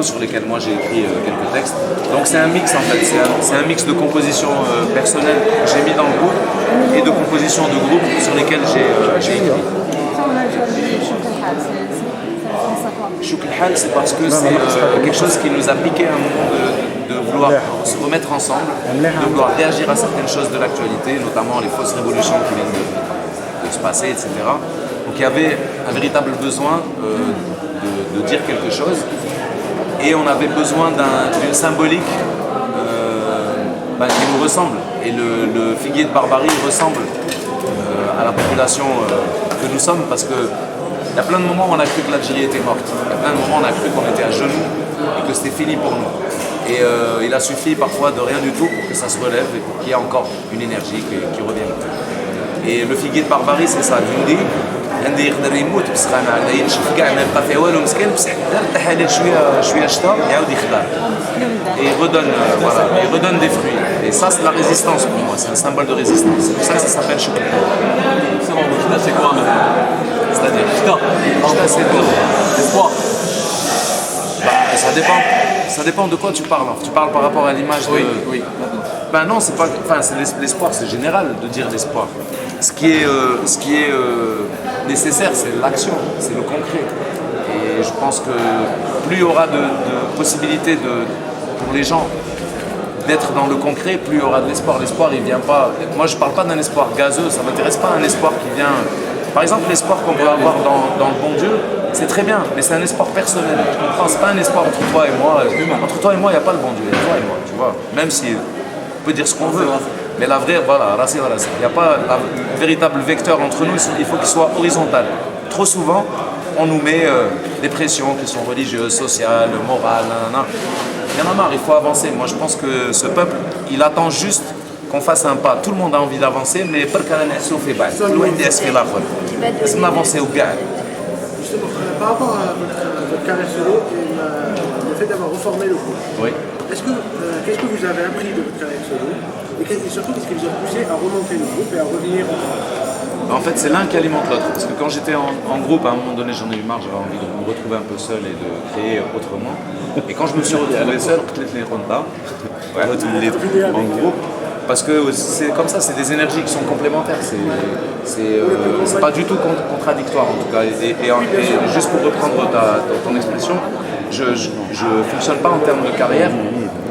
sur lesquels moi j'ai écrit quelques textes. Donc c'est un mix en fait, c'est un mix de composition personnelle que j'ai mis dans le groupe et de composition de groupe sur lesquels j'ai écrit. Chouk el Hal, c'est parce que c'est quelque chose qui nous a piqué à un moment de vouloir se remettre ensemble, de vouloir réagir à certaines choses de l'actualité, notamment les fausses révolutions qui viennent de se passer, etc. Donc il y avait un véritable besoin de dire quelque chose. Et on avait besoin d'une symbolique qui nous ressemble. Et le figuier de Barbarie ressemble à la population que nous sommes, parce qu'il y a plein de moments où on a cru que l'Algérie était morte. Il y a plein de moments où on a cru qu'on était à genoux et que c'était fini pour nous. Et il a suffi parfois de rien du tout pour que ça se relève et pour qu'il y ait encore une énergie qui revienne. Et le figuier de Barbarie, c'est ça. Jundi, عندي يقدر يموت بس انا ينشف كاع ما يبقى فيه والو مسكين بصح طيح عليه شويه شتا يعاود يخضر et il redonne des fruits et ça c'est la résistance pour moi, c'est un symbole de résistance, c'est pour ça que ça s'appelle chocolat. C'est bon, c'est quoi maintenant? C'est-à-dire Chita c'est quoi? L'espoir. Ça dépend de quoi tu parles. Tu parles par rapport à l'image de... Oui. Ben non, c'est pas... Enfin, l'espoir, c'est général de dire l'espoir. Ce qui est nécessaire, c'est l'action, c'est le concret. Et je pense que plus il y aura de possibilités pour les gens d'être dans le concret, plus il y aura de l'espoir. L'espoir, il vient pas... Moi, je parle pas d'un espoir gazeux, ça m'intéresse pas un espoir qui vient... Par exemple, l'espoir qu'on peut avoir dans le bon Dieu, c'est très bien, mais c'est un espoir personnel. Tu comprends? C'est pas un espoir entre toi et moi. Entre toi et moi, il n'y a pas le bon Dieu, il y a toi et moi, tu vois. Même si on peut dire ce qu'on veut. Mais la vraie, voilà, il n'y a pas un véritable vecteur entre nous, il faut qu'il soit horizontal. Trop souvent, on nous met des pressions qui sont religieuses, sociales, morales, nanana. Il y en a marre, il faut avancer. Moi, je pense que ce peuple, il attend juste qu'on fasse un pas. Tout le monde a envie d'avancer, mais pas avancer au gars. Justement, par rapport à votre carrière solo et le fait d'avoir reformé le groupe, Oui. qu'est-ce que vous avez appris de votre carrière solo et surtout qu'est-ce qui vous a poussé à remonter le groupe et à revenir En fait, c'est l'un qui alimente l'autre. Parce que quand j'étais en groupe, à un moment donné, j'en ai eu marre, j'avais envie de me retrouver un peu seul et de créer autrement. Et quand je me suis retrouvé seul, en groupe, parce que c'est comme ça, c'est des énergies qui sont complémentaires. C'est pas du tout contradictoire en tout cas. Et juste pour reprendre ton expression, je fonctionne pas en termes de carrière,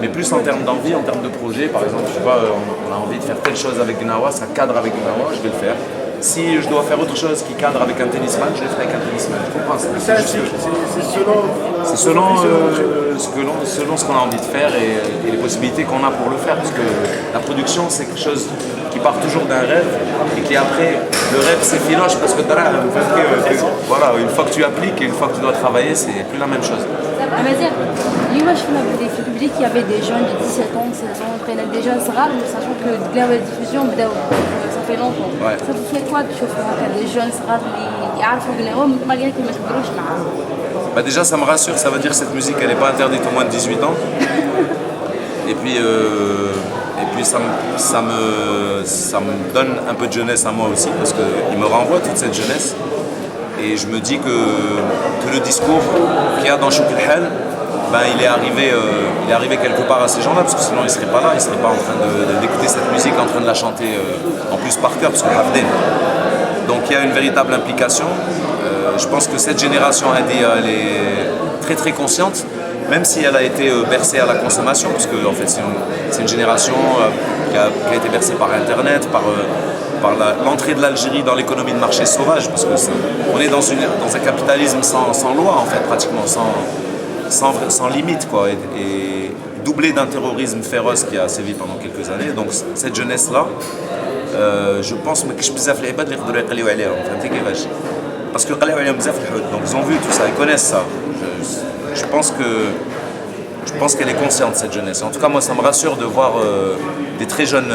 mais plus en termes d'envie, en termes de projet. Par exemple, tu vois, on a envie de faire telle chose avec Gnawa, ça cadre avec Gnawa, je vais le faire. Si je dois faire autre chose qui cadre avec un tennisman, je le ferai avec un tennisman. Tu comprends? C'est selon ce qu'on a envie de faire et les possibilités qu'on a pour le faire. Parce que la production, c'est quelque chose qui part toujours d'un rêve et qui après, le rêve c'est filoche parce que voilà, une fois que tu appliques et une fois que tu dois travailler, c'est plus la même chose. Amazir, moi je fais public, il y avait des jeunes de 17 ans, 16 ans, des jeunes rares, mais sachant que la diffusion, ça fait longtemps. Ouais. Ça vous fait quoi de chauffer des jeunes rares qui يعرفوا بلاهم malgré qu'ils ne يخبروش معاهم? Bah déjà ça me rassure, ça veut dire que cette musique elle n'est pas interdite aux moins de 18 ans. Et puis ça me donne un peu de jeunesse à moi aussi parce qu'il me renvoie toute cette jeunesse. Et je me dis que le discours qu'il y a dans Chouk el Hal, il est arrivé quelque part à ces gens-là, parce que sinon ils ne seraient pas là, ils ne seraient pas en train d'écouter cette musique, en train de la chanter en plus par cœur, parce qu'on l'a fait. Donc il y a une véritable implication. Je pense que cette génération elle est très très consciente, même si elle a été bercée à la consommation, parce que en fait, c'est une génération qui a été bercée par Internet, par l'entrée de l'Algérie dans l'économie de marché sauvage, parce qu'on est dans un capitalisme sans loi, en fait, pratiquement, sans limite, quoi, et doublé d'un terrorisme féroce qui a sévi pendant quelques années. Donc cette jeunesse-là, je pense que je peux appeler parce que donc ils ont vu tout ça, ils connaissent ça. Je pense qu'elle est consciente, cette jeunesse. En tout cas, moi, ça me rassure de voir des très jeunes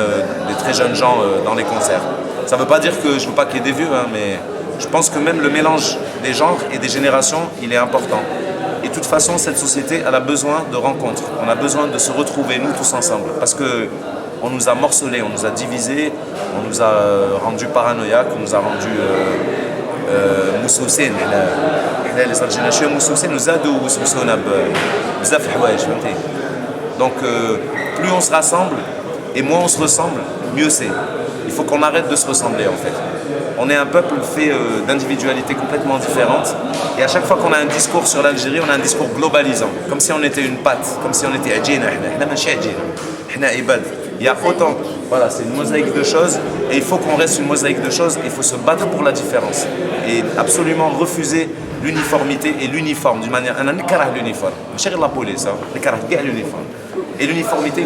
gens dans les concerts. Ça ne veut pas dire que je ne veux pas qu'il y ait des vieux, hein, mais je pense que même le mélange des genres et des générations, il est important. Et de toute façon, cette société, elle a besoin de rencontres. On a besoin de se retrouver, nous tous ensemble. Parce qu'on nous a morcelés, on nous a divisés, on nous a rendus paranoïaques, on nous a rendus moussoussés. les Algériens شويه موسوسين وزادوا وسوسونا بزاف الحوايج فهمتي. Donc plus on se rassemble et moins on se ressemble, mieux c'est. Il faut qu'on arrête de se ressembler en fait. On est un peuple fait d'individualités complètement différentes et à chaque fois qu'on a un discours sur l'Algérie, on a un discours globalisant, comme si on était une pâte, comme si on était عجينة احنا ماشي عجينة احنا عباد. Il y a autant, voilà, c'est une mosaïque de choses et il faut qu'on reste une mosaïque de choses, il faut se battre pour la différence et absolument refuser l'uniformité et l'uniforme d'une manière. أنا نكره l'uniforme, ماشي غير la police, نكره كاع l'uniforme. Et l'uniformité,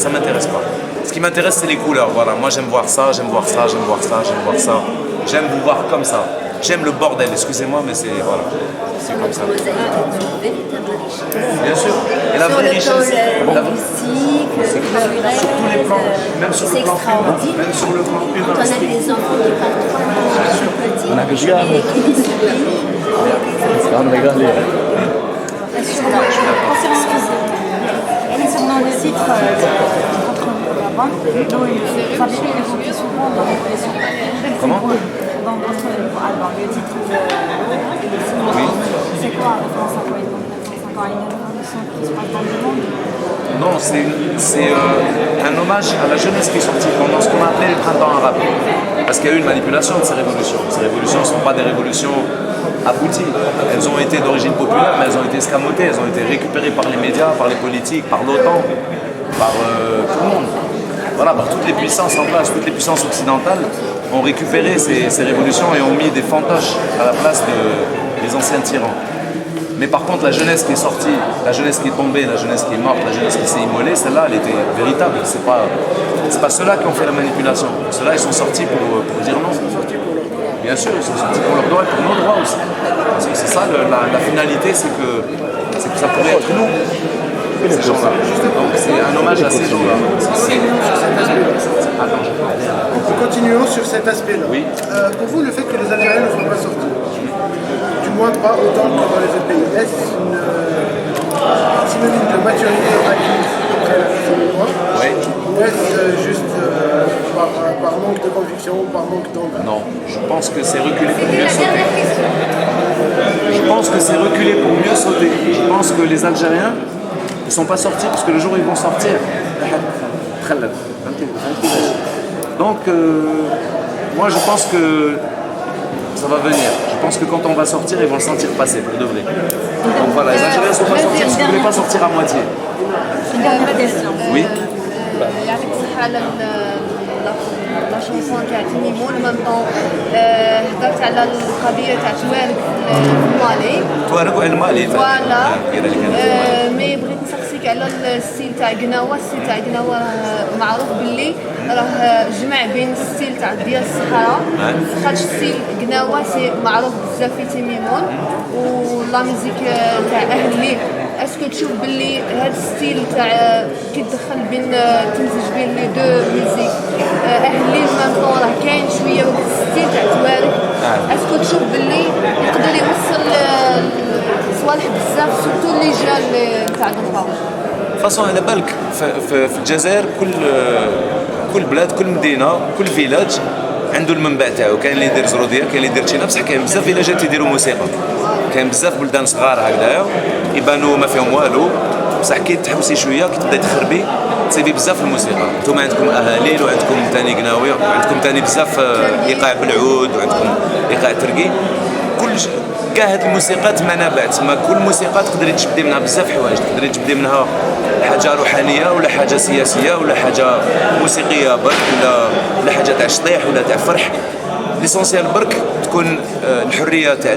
ça ne m'intéresse pas. Ce qui m'intéresse, c'est les couleurs. Voilà, moi j'aime voir ça, j'aime voir ça, j'aime voir ça, j'aime voir ça. J'aime vous voir comme ça. J'aime le bordel, excusez-moi, mais c'est voilà. C'est comme ça. Bien sûr. Et la vraie richesse, sur tous les plans, même sur le plan humain, même sur le plan humain. Quand on a des enfants qui parlent trois langues petits, On a que je garde. Concernant le titre contre la banque, nous, ça fait évoquer souvent dans les pressions. Comment Dans le titre de Oui. C'est quoi la référence à quoi? C'est encore une révolution qui se passe dans le monde? Non, c'est un hommage à la jeunesse qui est sortie pendant ce qu'on a appelé le printemps arabe. Parce qu'il y a eu une manipulation de ces révolutions. Ces révolutions ne sont pas des révolutions abouties. Elles ont été d'origine populaire, mais elles ont été escamotées, elles ont été récupérées par les médias, par les politiques, par l'OTAN, par tout le monde. Voilà, par toutes les puissances en place, toutes les puissances occidentales ont récupéré ces révolutions et ont mis des fantoches à la place des anciens tyrans. Mais par contre, la jeunesse qui est sortie, la jeunesse qui est tombée, la jeunesse qui est morte, la jeunesse qui s'est immolée, celle-là, elle était véritable. C'est pas ceux-là qui ont fait la manipulation. Ceux-là, ils sont sortis pour dire non. Bien sûr, ils sont sortis pour leurs droits et pour nos droits aussi. C'est ça, la finalité, c'est que ça pourrait être nous, ces gens-là. Donc c'est un hommage à ces gens-là. Continuons sur cet aspect-là. Oui. Pour vous, le fait que les Algériens ne soient pas sortis, du moins pas autant que dans les autres pays, est-ce un synonyme de maturité acquise après la révision des droits? Oui. Ou est-ce juste par manque de conviction ou par manque d'envie? Non, je pense que c'est reculer pour mieux sauter. Je pense que c'est reculer pour mieux sauter. Je pense que les Algériens ne sont pas sortis parce que le jour où ils vont sortir, donc moi je pense que ça va venir. Je pense que quand on va sortir, ils vont le sentir passer pour de vrai. Donc voilà, les Algériens ne sont pas sortis parce qu'ils ne voulaient pas sortir à moitié. Une dernière question. Oui. يعطيك الصحة على لا شونسون تاع تيمون ميم طون هضرت على القضية تاع توارق في المالي توارق المالي فوالا مي بغيت نسقسيك على الستيل تاع قناوة. الستيل تاع قناوة معروف باللي راه جمع بين الستيل تاع ديال الصحراء خاطش ستيل قناوة سي معروف بزاف في تيمون ولا ميوزيك تاع أهل الليل. اسكو تشوف باللي هذا الستيل تاع كيدخل بين تمزج بين لي دو ميوزيك اهل الليل مام راه كاين شويه من الستيل تاع توارق اسكو تشوف باللي يقدر يوصل صوالح بزاف سورتو لي جال تاع دابا؟ فاصون على بالك في الجزائر كل بلاد كل مدينه كل فيلاج عنده المنبع تاعو. كاين اللي يدير زروديه، كاين اللي يدير تشينا، بصح كاين بزاف فيلاجات يديروا موسيقى. كاين بزاف بلدان صغار هكذايا يبانوا ما فيهم والو، بصح كي تحوسي شويه كي تبداي تخربي تصيبي بزاف الموسيقى. نتوما عندكم اهاليل وعندكم ثاني قناوي وعندكم ثاني بزاف ايقاع بالعود وعندكم ايقاع ترقي. كاع هاد الموسيقات منابع، تما كل موسيقى تقدري تجبدي منها بزاف حوايج. تقدري تجبدي منها حاجه روحانيه ولا حاجه سياسيه ولا حاجه موسيقيه برك ولا حاجه تاع شطيح ولا تاع فرح. ليسونسيال برك تكون الحريه تاع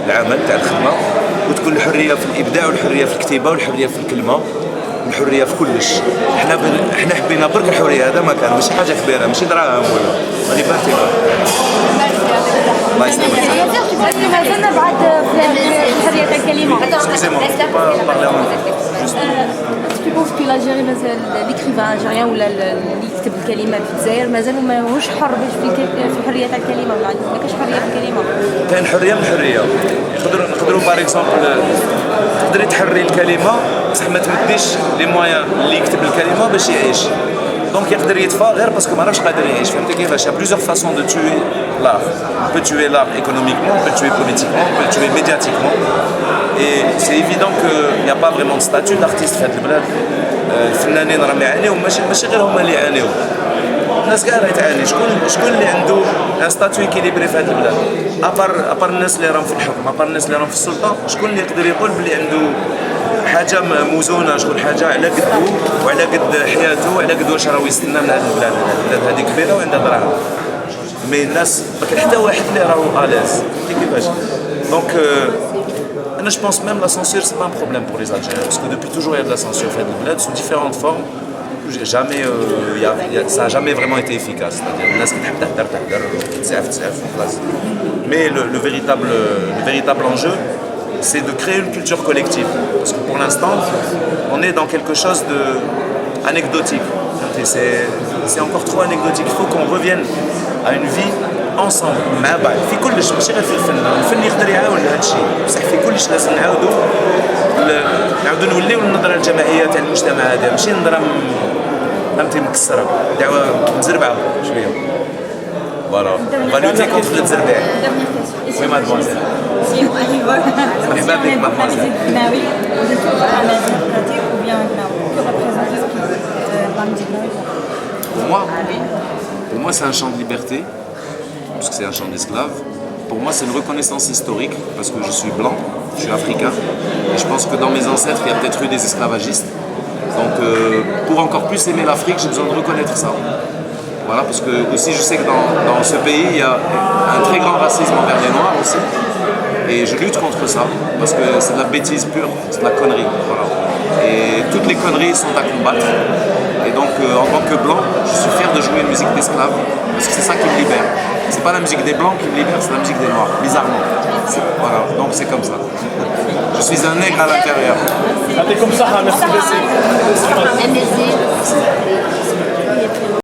العمل تاع الخدمه، وتكون الحريه في الابداع والحريه في الكتابه والحريه في الكلمه والحريه في كلش. احنا حبينا برك الحريه، هذا ما كان ماشي حاجه كبيره، ماشي دراهم ولا غير بارتي. الله يسلمك. مازلنا بعد في حرية الكلمة. Est-ce que vous pensez que l'Algérie مازال l'écrivain algérien ولا اللي يكتب الكلمات في الجزائر مازالوا ماهوش حر باش في حرية الكلمة ولا ما كاينش حرية في الكلمة؟ كاين حرية من الحرية. نقدروا باغ اكزومبل تقدري تحري الكلمة بصح ما تمديش لي مويان اللي يكتب الكلمة باش يعيش. Donc يقدر يطفى غير باسكو ما راهش قادر يعيش فهمتي كيفاش. Il y a plusieurs façons de tuer l'art. On peut tuer l'art économiquement, on peut le tuer politiquement, on peut le tuer médiatiquement. Et c'est évident qu'il n'y a pas vraiment de statut d'artiste في هذا البلاد. الفنانين راهم يعانيو ماشي غير هما اللي يعانيو. الناس كاع راهي تعاني. شكون اللي عنده ان ستاتو ايكيليبري في هذا البلاد؟ ابار الناس اللي راهم في الحكم، ابار الناس اللي راهم في السلطه، شكون اللي يقدر يقول بلي عنده حاجه موزونه، شغل حاجه على قدو وعلى قد حياته وعلى قد واش راهو يستنى من هذه البلاد. البلاد هذه كبيره وعندها دراهم. مي الناس ما كاين حتى واحد اللي راهو اليز كيفاش. دونك je pense même la censure c'est pas un problème pour les Algériens parce que depuis toujours il y a de la censure faite de bled sous différentes formes. Jamais, ça n'a jamais vraiment été efficace. Mais le véritable enjeu, c'est de créer une culture collective. Parce que pour l'instant, on est dans quelque chose d'anecdotique. C'est encore trop anecdotique. Il faut qu'on revienne à une vie ensemble. مع بعض في كلش ماشي غير في الفن. الفن يقدر يعاون هذا الشيء، بصح في كلش لازم نعاودوا نوليو النظره الجماعيه تاع المجتمع هذا، ماشي نظره فهمتي مكسره، دعوه مزربعه شويه. فوالا فالوتي كونتر التزربيع. وي مادموزيل. مرحبا بك مادموزيل. Pour moi, c'est un chant de liberté, parce que c'est un chant d'esclaves. Pour moi, c'est une reconnaissance historique, parce que je suis blanc, je suis africain, et je pense que dans mes ancêtres, il y a peut-être eu des esclavagistes. Donc, pour encore plus aimer l'Afrique, j'ai besoin de reconnaître ça. Voilà, parce que aussi, je sais que dans ce pays, il y a un très grand racisme envers les Noirs aussi, et je lutte contre ça, parce que c'est de la bêtise pure, c'est de la connerie. Voilà. Et toutes les conneries sont à combattre. Et donc, en tant que blanc, je suis fier de jouer une musique d'esclaves, parce que c'est ça qui me libère. C'est pas la musique des blancs qui me libère, c'est la musique des noirs, bizarrement. Voilà, donc c'est comme ça. Je suis un nègre à l'intérieur. Comme ça, merci. Un plaisir.